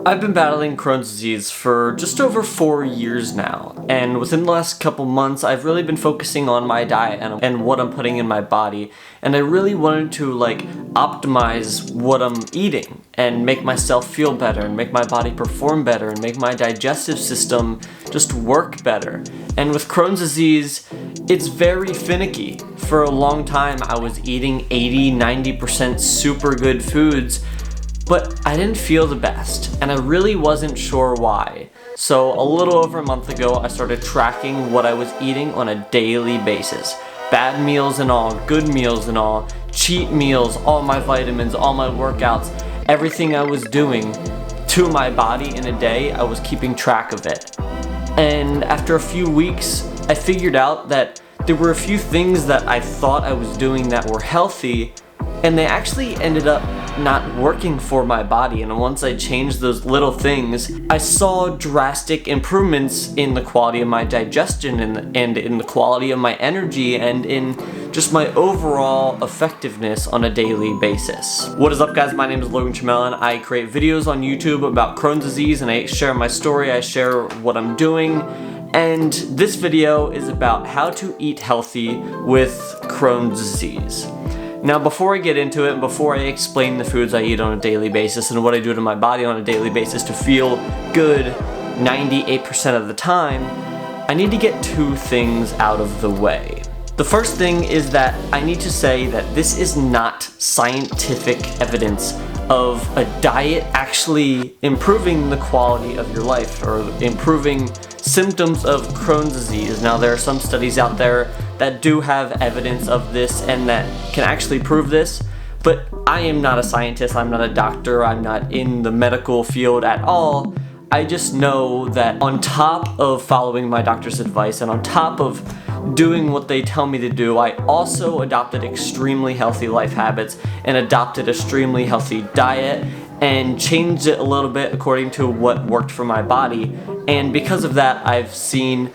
I've been battling Crohn's disease for just over 4 years now, and within the last couple months I've really been focusing on my diet and what I'm putting in my body, and I really wanted to optimize what I'm eating and make myself feel better and make my body perform better and make my digestive system just work better. And with Crohn's disease, it's very finicky. For a long time I was eating 80-90% super good foods, but I didn't feel the best, and I really wasn't sure why. So a little over a month ago, I started tracking what I was eating on a daily basis. Bad meals and all, good meals and all, cheat meals, all my vitamins, all my workouts, everything I was doing to my body in a day, I was keeping track of it. And after a few weeks, I figured out that there were a few things that I thought I was doing that were healthy, and they actually ended up not working for my body. And once I changed those little things, I saw drastic improvements in the quality of my digestion and in the quality of my energy and in just my overall effectiveness on a daily basis. What is up, guys? My name is Logan Chamel. I create videos on YouTube about Crohn's disease, and I share my story, I share what I'm doing. And this video is about how to eat healthy with Crohn's disease. Now, before I get into it, before I explain the foods I eat on a daily basis and what I do to my body on a daily basis to feel good 98% of the time, I need to get two things out of the way. The first thing is that I need to say that this is not scientific evidence of a diet actually improving the quality of your life or improving symptoms of Crohn's disease. Now, there are some studies out there that do have evidence of this and that can actually prove this, but I am not a scientist, I'm not a doctor, I'm not in the medical field at all. I just know that on top of following my doctor's advice and on top of doing what they tell me to do, I also adopted extremely healthy life habits and adopted an extremely healthy diet and changed it a little bit according to what worked for my body. And because of that, I've seen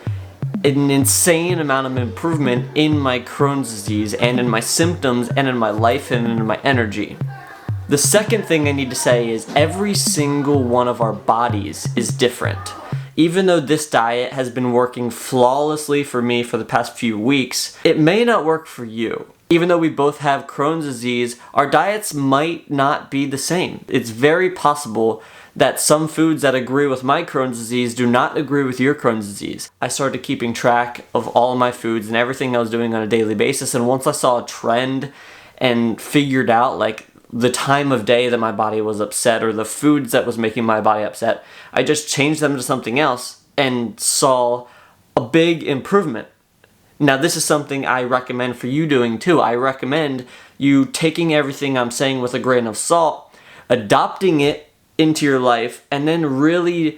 an insane amount of improvement in my Crohn's disease and in my symptoms and in my life and in my energy. The second thing I need to say is every single one of our bodies is different. Even though this diet has been working flawlessly for me for the past few weeks, it may not work for you. Even though we both have Crohn's disease, our diets might not be the same. It's very possible that some foods that agree with my Crohn's disease do not agree with your Crohn's disease. I started keeping track of all of my foods and everything I was doing on a daily basis, and once I saw a trend and figured out the time of day that my body was upset or the foods that was making my body upset, I just changed them to something else and saw a big improvement. Now, this is something I recommend for you doing too. I recommend you taking everything I'm saying with a grain of salt, adopting it into your life, and then really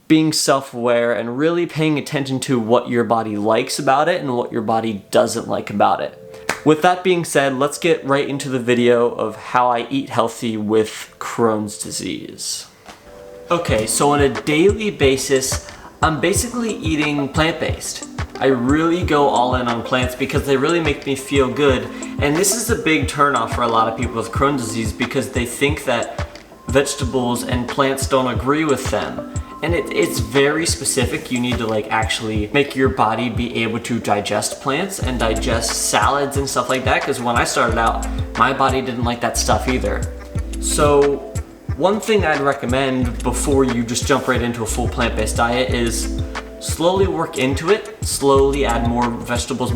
being self-aware and really paying attention to what your body likes about it and what your body doesn't like about it. With that being said, let's get right into the video of how I eat healthy with Crohn's disease. Okay, so on a daily basis, I'm basically eating plant-based. I really go all in on plants because they really make me feel good. And this is a big turnoff for a lot of people with Crohn's disease because they think that vegetables and plants don't agree with them. And it's very specific. You need to actually make your body be able to digest plants and digest salads and stuff like that, because when I started out, my body didn't like that stuff either. So one thing I'd recommend before you just jump right into a full plant-based diet is slowly work into it, slowly add more vegetables,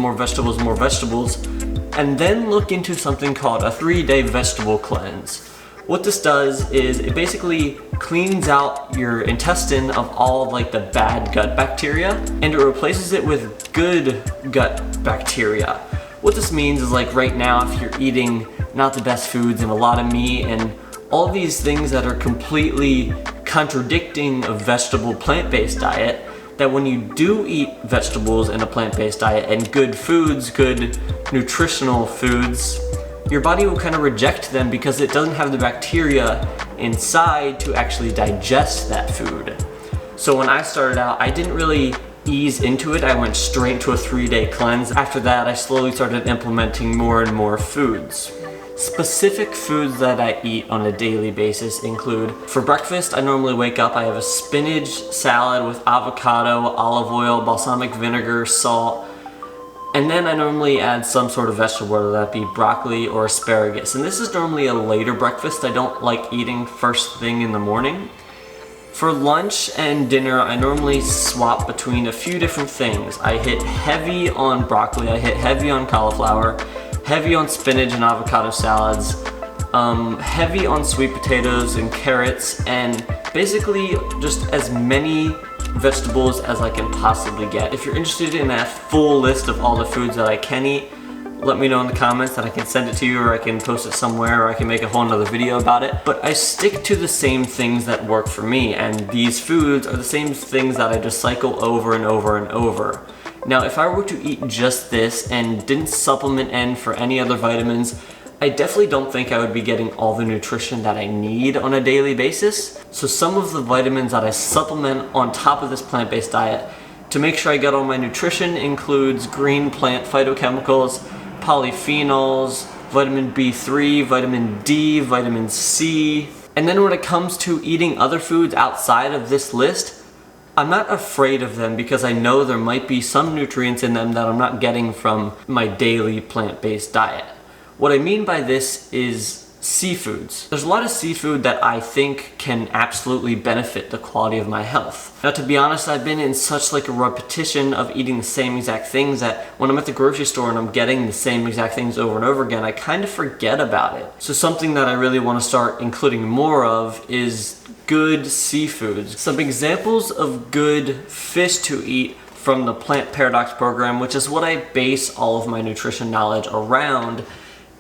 and then look into something called a 3-day vegetable cleanse. What this does is it basically cleans out your intestine of all the bad gut bacteria, and it replaces it with good gut bacteria. What this means is right now, if you're eating not the best foods and a lot of meat and all these things that are completely contradicting a vegetable plant-based diet, that when you do eat vegetables in a plant-based diet and good foods, good nutritional foods, your body will kind of reject them because it doesn't have the bacteria inside to actually digest that food. So when I started out, I didn't really ease into it. I went straight to a 3-day cleanse. After that, I slowly started implementing more and more foods. Specific foods that I eat on a daily basis include, for breakfast, I normally wake up, I have a spinach salad with avocado, olive oil, balsamic vinegar, salt, and then I normally add some sort of vegetable, whether that be broccoli or asparagus. And this is normally a later breakfast. I don't like eating first thing in the morning. For lunch and dinner, I normally swap between a few different things. I hit heavy on broccoli, I hit heavy on cauliflower, heavy on spinach and avocado salads, heavy on sweet potatoes and carrots, and basically just as many vegetables as I can possibly get. If you're interested in that full list of all the foods that I can eat, let me know in the comments and I can send it to you, or I can post it somewhere, or I can make a whole nother video about it. But I stick to the same things that work for me, and these foods are the same things that I just cycle over and over and over. Now, if I were to eat just this and didn't supplement in for any other vitamins, I definitely don't think I would be getting all the nutrition that I need on a daily basis. So some of the vitamins that I supplement on top of this plant-based diet to make sure I get all my nutrition includes green plant phytochemicals, polyphenols, vitamin B3, vitamin D, vitamin C. And then when it comes to eating other foods outside of this list, I'm not afraid of them because I know there might be some nutrients in them that I'm not getting from my daily plant-based diet. What I mean by this is seafoods. There's a lot of seafood that I think can absolutely benefit the quality of my health. Now, to be honest, I've been in such like a repetition of eating the same exact things that when I'm at the grocery store and I'm getting the same exact things over and over again, I kind of forget about it. So something that I really want to start including more of is good seafoods. Some examples of good fish to eat from the Plant Paradox program, which is what I base all of my nutrition knowledge around,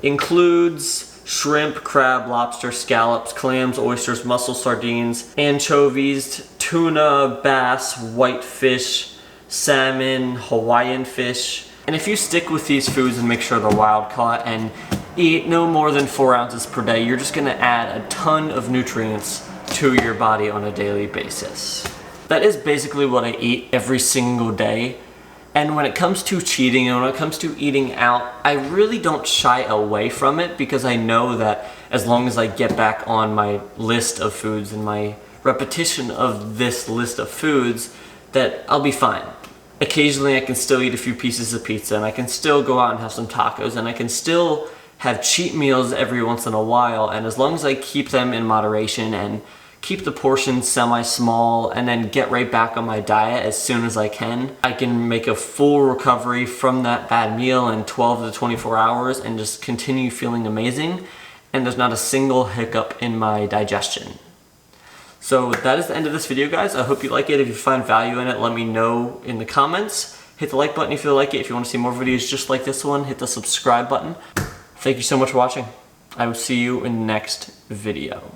includes shrimp, crab, lobster, scallops, clams, oysters, mussels, sardines, anchovies, tuna, bass, whitefish, salmon, Hawaiian fish. And if you stick with these foods and make sure they're wild caught and eat no more than 4 ounces per day, you're just gonna add a ton of nutrients to your body on a daily basis. That is basically what I eat every single day. And when it comes to cheating and when it comes to eating out, I really don't shy away from it because I know that as long as I get back on my list of foods and my repetition of this list of foods, that I'll be fine. Occasionally I can still eat a few pieces of pizza, and I can still go out and have some tacos, and I can still have cheat meals every once in a while, and as long as I keep them in moderation and keep the portions semi-small and then get right back on my diet as soon as I can make a full recovery from that bad meal in 12 to 24 hours and just continue feeling amazing, and there's not a single hiccup in my digestion. So that is the end of this video, guys. I hope you like it. If you find value in it, let me know in the comments. Hit the like button if you like it. If you want to see more videos just like this one, hit the subscribe button. Thank you so much for watching. I will see you in the next video.